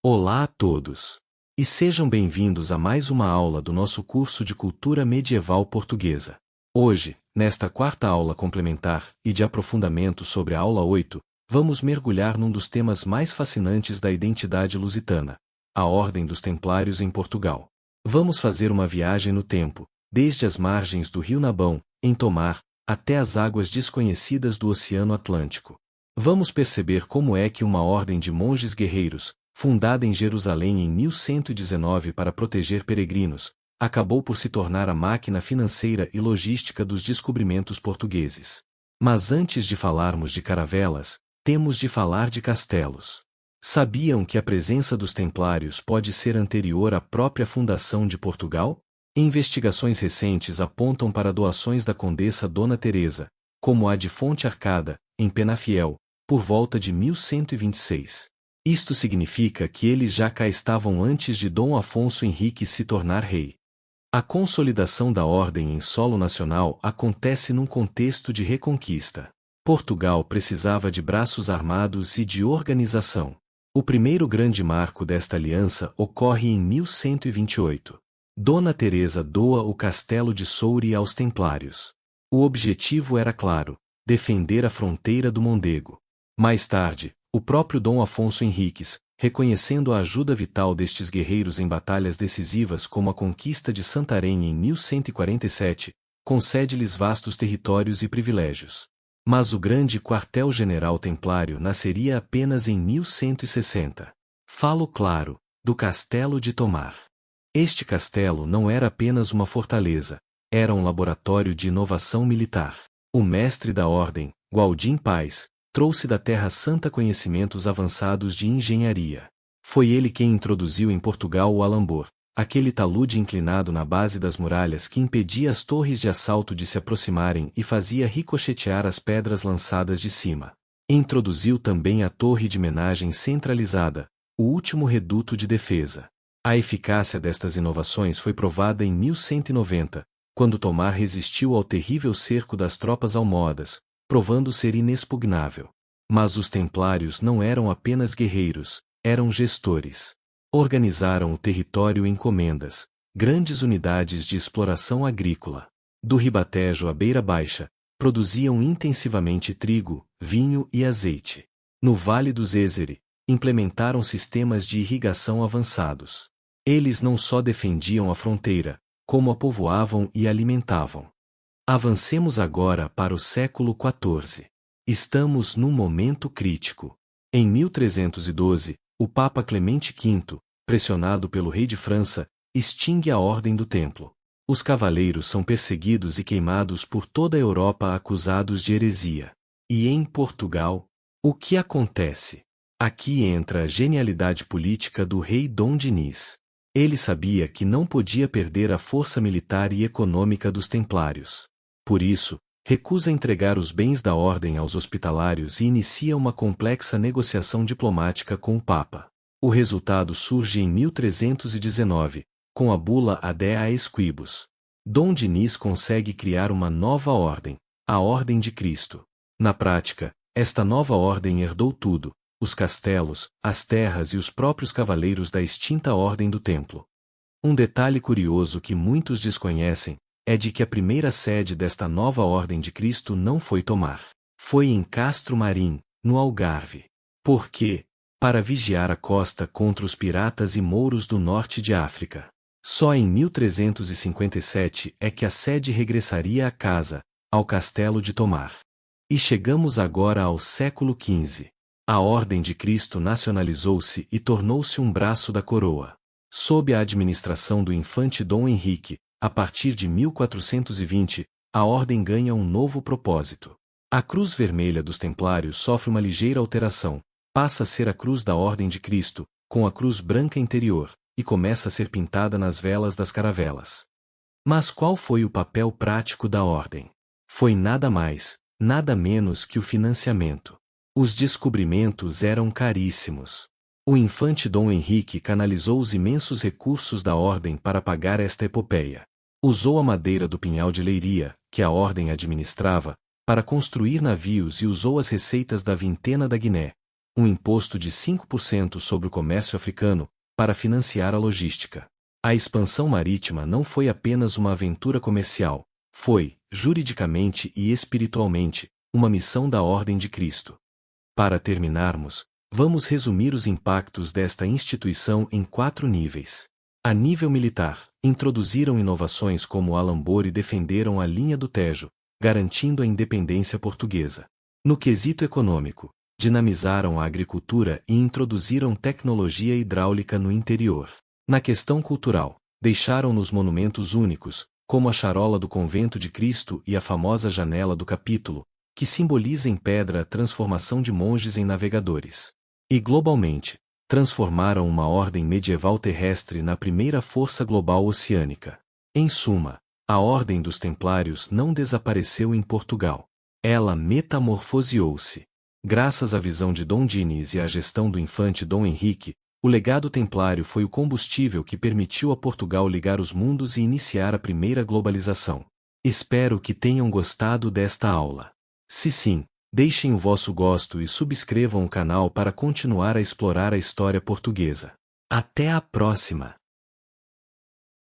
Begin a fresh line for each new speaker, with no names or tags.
Olá a todos! E sejam bem-vindos a mais uma aula do nosso curso de Cultura Medieval Portuguesa. Hoje, nesta quarta aula complementar e de aprofundamento sobre a aula 8, vamos mergulhar num dos temas mais fascinantes da identidade lusitana, a Ordem dos Templários em Portugal. Vamos fazer uma viagem no tempo, desde as margens do Rio Nabão, em Tomar, até as águas desconhecidas do Oceano Atlântico. Vamos perceber como é que uma ordem de monges guerreiros, fundada em Jerusalém em 1119 para proteger peregrinos, acabou por se tornar a máquina financeira e logística dos descobrimentos portugueses. Mas antes de falarmos de caravelas, temos de falar de castelos. Sabiam que a presença dos templários pode ser anterior à própria fundação de Portugal? Investigações recentes apontam para doações da condessa Dona Teresa, como a de Fonte Arcada, em Penafiel, por volta de 1126. Isto significa que eles já cá estavam antes de Dom Afonso Henriques se tornar rei. A consolidação da ordem em solo nacional acontece num contexto de reconquista. Portugal precisava de braços armados e de organização. O primeiro grande marco desta aliança ocorre em 1128. Dona Teresa doa o castelo de Soure aos templários. O objetivo era claro: defender a fronteira do Mondego. Mais tarde, o próprio Dom Afonso Henriques, reconhecendo a ajuda vital destes guerreiros em batalhas decisivas como a conquista de Santarém em 1147, concede-lhes vastos territórios e privilégios. Mas o grande quartel-general templário nasceria apenas em 1160. Falo, claro, do Castelo de Tomar. Este castelo não era apenas uma fortaleza, era um laboratório de inovação militar. O mestre da ordem, Gualdim Paz, trouxe da Terra Santa conhecimentos avançados de engenharia. Foi ele quem introduziu em Portugal o alambor, aquele talude inclinado na base das muralhas que impedia as torres de assalto de se aproximarem e fazia ricochetear as pedras lançadas de cima. Introduziu também a torre de menagem centralizada, o último reduto de defesa. A eficácia destas inovações foi provada em 1190, quando Tomar resistiu ao terrível cerco das tropas almohadas, provando ser inexpugnável. Mas os templários não eram apenas guerreiros, eram gestores. Organizaram o território em comendas, grandes unidades de exploração agrícola. Do Ribatejo à Beira Baixa, produziam intensivamente trigo, vinho e azeite. No Vale do Zézere, implementaram sistemas de irrigação avançados. Eles não só defendiam a fronteira, como a povoavam e alimentavam. Avancemos agora para o século XIV. Estamos num momento crítico. Em 1312, o Papa Clemente V, pressionado pelo rei de França, extingue a Ordem do Templo. Os cavaleiros são perseguidos e queimados por toda a Europa acusados de heresia. E em Portugal, o que acontece? Aqui entra a genialidade política do rei Dom Dinis. Ele sabia que não podia perder a força militar e econômica dos templários. Por isso, recusa entregar os bens da ordem aos hospitalários e inicia uma complexa negociação diplomática com o Papa. O resultado surge em 1319, com a bula Ad Aesquibus. Dom Dinis consegue criar uma nova ordem, a Ordem de Cristo. Na prática, esta nova ordem herdou tudo: os castelos, as terras e os próprios cavaleiros da extinta Ordem do Templo. Um detalhe curioso que muitos desconhecem é de que a primeira sede desta nova Ordem de Cristo não foi Tomar. Foi em Castro Marim, no Algarve. Por quê? Para vigiar a costa contra os piratas e mouros do norte de África. Só em 1357 é que a sede regressaria à casa, ao Castelo de Tomar. E chegamos agora ao século XV. A Ordem de Cristo nacionalizou-se e tornou-se um braço da coroa. Sob a administração do infante Dom Henrique, a partir de 1420, a ordem ganha um novo propósito. A cruz vermelha dos templários sofre uma ligeira alteração, passa a ser a cruz da Ordem de Cristo, com a cruz branca interior, e começa a ser pintada nas velas das caravelas. Mas qual foi o papel prático da ordem? Foi nada mais, nada menos que o financiamento. Os descobrimentos eram caríssimos. O infante Dom Henrique canalizou os imensos recursos da ordem para pagar esta epopeia. Usou a madeira do pinhal de Leiria, que a ordem administrava, para construir navios e usou as receitas da vintena da Guiné, um imposto de 5% sobre o comércio africano, para financiar a logística. A expansão marítima não foi apenas uma aventura comercial, foi, juridicamente e espiritualmente, uma missão da Ordem de Cristo. Para terminarmos, vamos resumir os impactos desta instituição em 4 níveis. A nível militar, introduziram inovações como o alambor e defenderam a linha do Tejo, garantindo a independência portuguesa. No quesito econômico, dinamizaram a agricultura e introduziram tecnologia hidráulica no interior. Na questão cultural, deixaram-nos monumentos únicos, como a charola do Convento de Cristo e a famosa janela do capítulo, que simboliza em pedra a transformação de monges em navegadores. E globalmente, transformaram uma ordem medieval terrestre na primeira força global oceânica. Em suma, a Ordem dos Templários não desapareceu em Portugal. Ela metamorfoseou-se. Graças à visão de Dom Diniz e à gestão do infante Dom Henrique, o legado templário foi o combustível que permitiu a Portugal ligar os mundos e iniciar a primeira globalização. Espero que tenham gostado desta aula. Se sim, deixem o vosso gosto e subscrevam o canal para continuar a explorar a história portuguesa. Até a próxima!